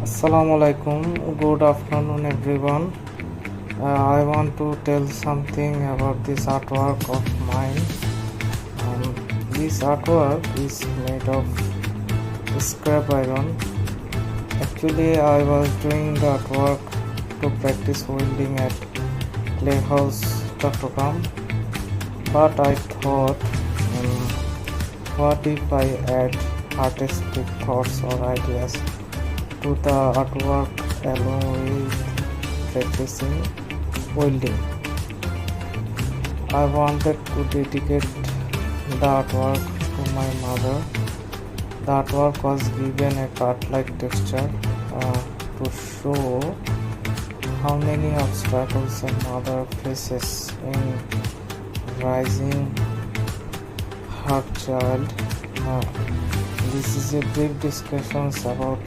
Assalamu alaikum. Good afternoon, everyone. I want to tell something about this artwork of mine. This artwork is made of scrap iron. Actually, I was doing the artwork to practice welding at Playhouse Chattogram, but I thought, what if I add artistic thoughts or ideas to the artwork along with practicing welding. I wanted to dedicate the artwork to my mother. The artwork was given a cut-like texture to show how many obstacles a mother faces in raising her child. This is a brief discussion about